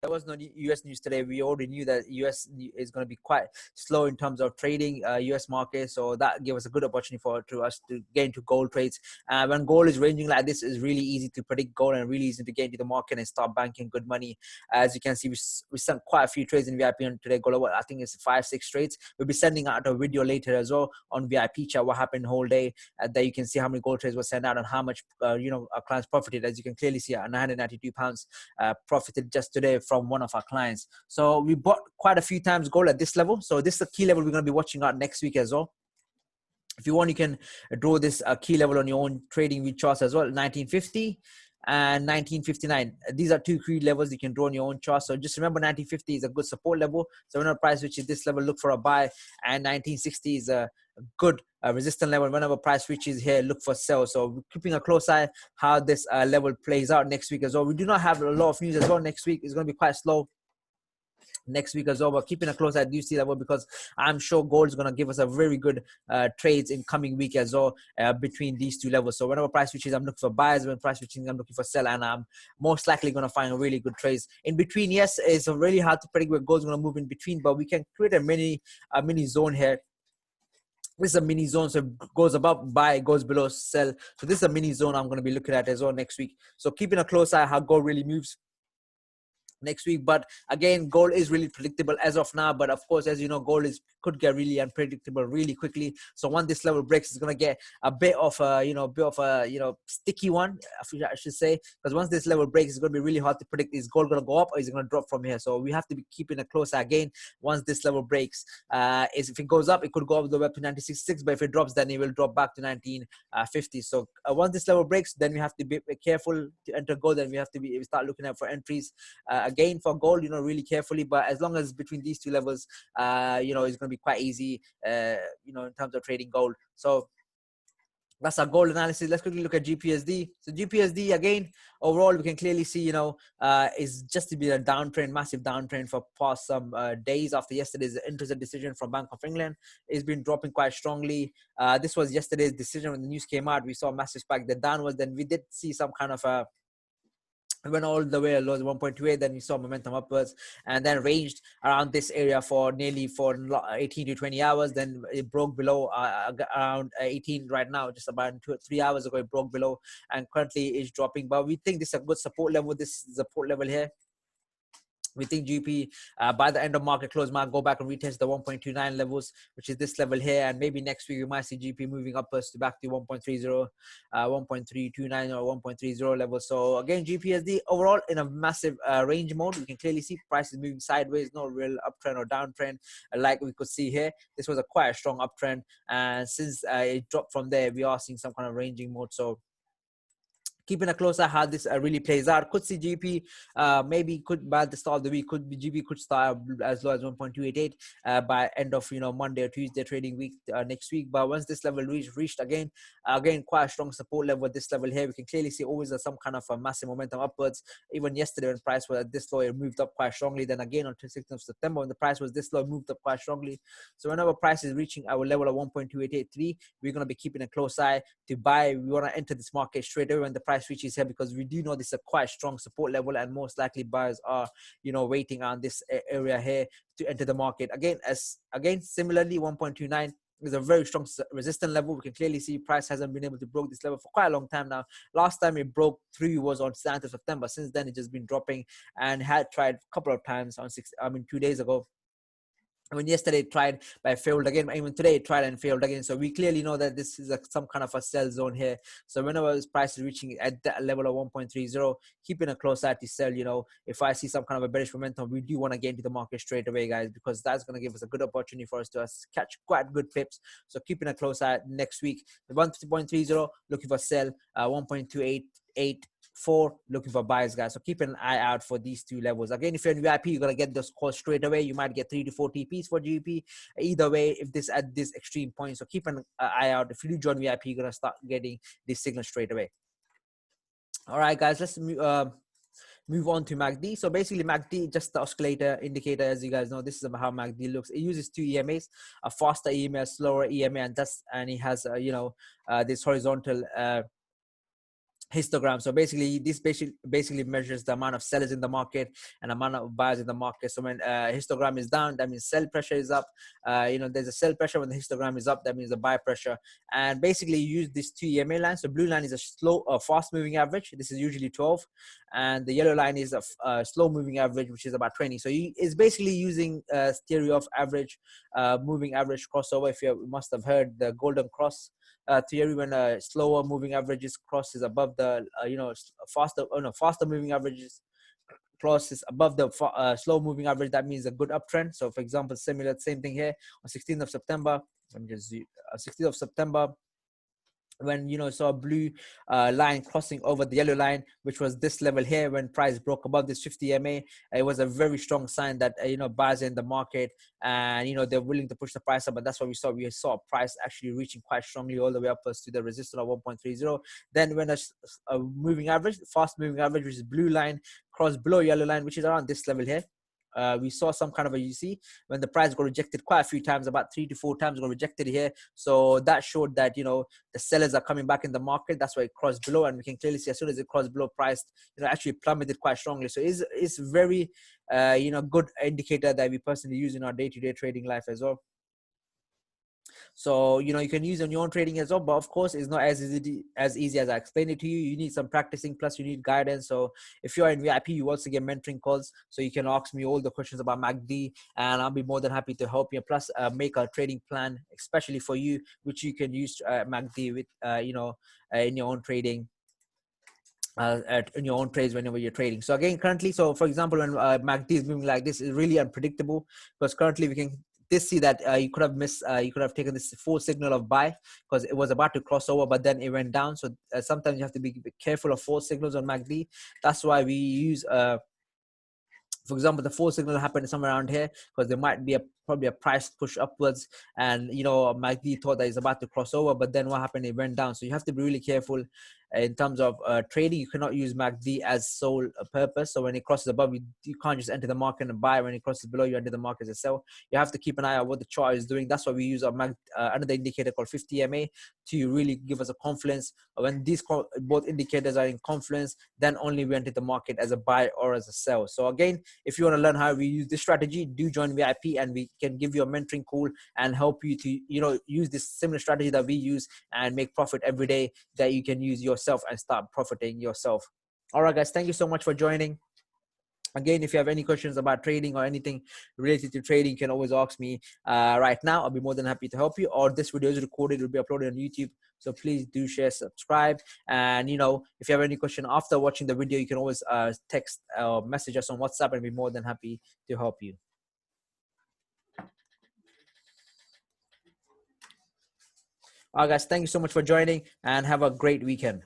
there was no US news today. We already knew that US is going to be quite slow in terms of trading US market. So that gave us a good opportunity for us to get into gold trades. When gold is ranging like this, it's really easy to predict gold and really easy to get into the market and start banking good money. As you can see, we sent quite a few trades in VIP on today. Gold, I think it's 5-6 trades. We'll be sending out a video later as well on VIP chat what happened the whole day. There you can see how many gold trades were sent out and how much our clients profited. As you can clearly see, at £992 profited just today from one of our clients. So we bought quite a few times gold at this level. So this is the key level we're going to be watching out next week as well. If you want, you can draw this key level on your own trading view charts as well. 1950 and 1959. These are two key levels you can draw on your own chart. So just remember 1950 is a good support level. So when our price reaches this level, look for a buy. And 1960 is a good resistance level. Whenever price reaches here, look for sell. So we're keeping a close eye how this level plays out next week as well. We do not have a lot of news as well next week. It's going to be quite slow next week as well. We're keeping a close eye. Do see that one because I'm sure gold is going to give us a very good trades in coming week as well between these two levels. So whenever price reaches, I'm looking for buys. When price reaches, I'm looking for sell, and I'm most likely going to find a really good trades in between. Yes, it's really hard to predict where gold is going to move in between, but we can create a mini zone here. This is a mini zone, so it goes above buy, goes below sell. So this is a mini zone I'm going to be looking at as well next week. So keeping a close eye how gold really moves next week. But again, gold is really predictable as of now, but of course, as you know, gold could get really unpredictable really quickly. So once this level breaks, it's going to get a bit of a sticky one, I should say, because once this level breaks, it's going to be really hard to predict. Is gold going to go up or is it going to drop from here? So we have to be keeping a close eye again once this level breaks. If it goes up, it could go all the way up to 96.6, but if it drops, then it will drop back to 1950. So once this level breaks, then we have to be careful to enter gold, and we have to start looking at for entries again for gold, really carefully. But as long as between these two levels, it's going to be quite easy, in terms of trading gold. So that's our gold analysis. Let's quickly look at GPSD. So GPSD, again, overall, we can clearly see, is just to be a downtrend, massive downtrend for past some days after yesterday's interest decision from Bank of England. It's been dropping quite strongly. This was yesterday's decision when the news came out. We saw a massive spike then downwards. Then we did see some kind of went all the way low 1.28, then we saw momentum upwards and then ranged around this area for 18 to 20 hours. Then it broke below around 18 right now, just about 2 or 3 hours ago it broke below, and currently is dropping. But we think this is a good support level. This support level here, we think GP by the end of market close might go back and retest the 1.29 levels, which is this level here. And maybe next week we might see GP moving upwards to back to 1.30, 1.329 or 1.30 levels. So again, GPSD overall in a massive range mode. We can clearly see prices moving sideways, no real uptrend or downtrend like we could see here. This was quite a strong uptrend, and since it dropped from there, we are seeing some kind of ranging mode. So keeping a close eye how this really plays out. Could see GP maybe could by the start of the week, could be GP could start as low as 1.288 by end of Monday or Tuesday trading week next week. But once this level reached again quite a strong support level at this level here, we can clearly see always some kind of a massive momentum upwards. Even yesterday when price was at this low, it moved up quite strongly. Then again on 26th of September when the price was this low, it moved up quite strongly. So whenever price is reaching our level of 1.2883, we're going to be keeping a close eye to buy. We want to enter this market straight away when the price reaches here, because we do know this is a quite strong support level, and most likely buyers are waiting on this area here to enter the market. Again similarly 1.29 is a very strong resistance level. We can clearly see price hasn't been able to break this level for quite a long time now. Last time it broke through was on 7th of September. Since then, it's just been dropping and had tried a couple of times on 2 days ago. When yesterday it tried but failed again, even today it tried and failed again. So we clearly know that this is some kind of a sell zone here. So whenever this price is reaching at that level of 1.30, keeping a close eye to sell. If I see some kind of a bearish momentum, we do want to get into the market straight away, guys, because that's going to give us a good opportunity for us to catch quite good pips. So keeping a close eye next week. The 1.30 looking for sell, 1.288.4 looking for buys, guys. So keep an eye out for these two levels. Again, if you're in VIP, you're gonna get those calls straight away. You might get 3 to 4 TPs for GP. Either way, if this at this extreme point, so keep an eye out. If you do join VIP, you're gonna start getting these signals straight away. All right, guys, let's move on to MACD. So basically MACD, just the oscillator indicator. As you guys know, this is how MACD looks. It uses two EMAs, a faster EMA, a slower EMA, and it has this horizontal histogram. So basically this basically measures the amount of sellers in the market and amount of buyers in the market. So when histogram is down, that means sell pressure is up. There's a sell pressure. When the histogram is up, that means the buy pressure. And basically you use these two EMA lines. So blue line is a slow fast moving average. This is usually 12, and the yellow line is a slow moving average, which is about 20. So it's basically using theory of average moving average crossover. If you must have heard the golden cross theory, when slower moving averages crosses above the faster moving averages crosses above the slow moving average, that means a good uptrend. So for example, same thing here on 16th of September. Let me just 16th of September, when saw a blue line crossing over the yellow line, which was this level here. When price broke above this 50 MA, it was a very strong sign that buyers in the market, and they're willing to push the price up. But that's what we saw price actually reaching quite strongly all the way upwards to the resistance of 1.30. Then when a moving average, fast moving average, which is blue line, crossed below yellow line, which is around this level here, we saw some kind of a, when the price got rejected quite a few times, about 3 to 4 times got rejected here. So that showed that the sellers are coming back in the market. That's why it crossed below, and we can clearly see as soon as it crossed below, price actually plummeted quite strongly. So it's very good indicator that we personally use in our day-to-day trading life as well. So you can use on your own trading as well, but of course it's not as easy as I explained it to you. You need some practicing, plus you need guidance. So if you're in VIP, you also get mentoring calls, so you can ask me all the questions about MACD, and I'll be more than happy to help you, plus make a trading plan especially for you, which you can use MACD with in your own trading, in your own trades whenever you're trading. So again, currently, so for example, when MACD is moving like this, is really unpredictable, because currently we can see that you could have taken this full signal of buy, because it was about to cross over, but then it went down. So sometimes you have to be careful of false signals on MACD. That's why we use for example, the full signal happened somewhere around here, because there might be probably a price push upwards, and MACD thought that it's about to cross over, but then what happened, it went down. So you have to be really careful in terms of trading. You cannot use MACD as sole purpose. So when it crosses above, you can't just enter the market and buy. When it crosses below, you enter the market as sell. You have to keep an eye on what the chart is doing. That's why we use another indicator called 50 MA to really give us a confluence. When these both indicators are in confluence, then only we enter the market as a buy or as a sell. So again, if you want to learn how we use this strategy, do join VIP, and we can give you a mentoring call and help you to use this similar strategy that we use, and make profit every day that you can use yourself and start profiting yourself. All right, guys, thank you so much for joining. Again, if you have any questions about trading or anything related to trading, you can always ask me right now. I'll be more than happy to help you. Or this video is recorded, it will be uploaded on YouTube. So please do share, subscribe. And, if you have any question after watching the video, you can always text or message us on WhatsApp, and be more than happy to help you. All right, guys, thank you so much for joining, and have a great weekend.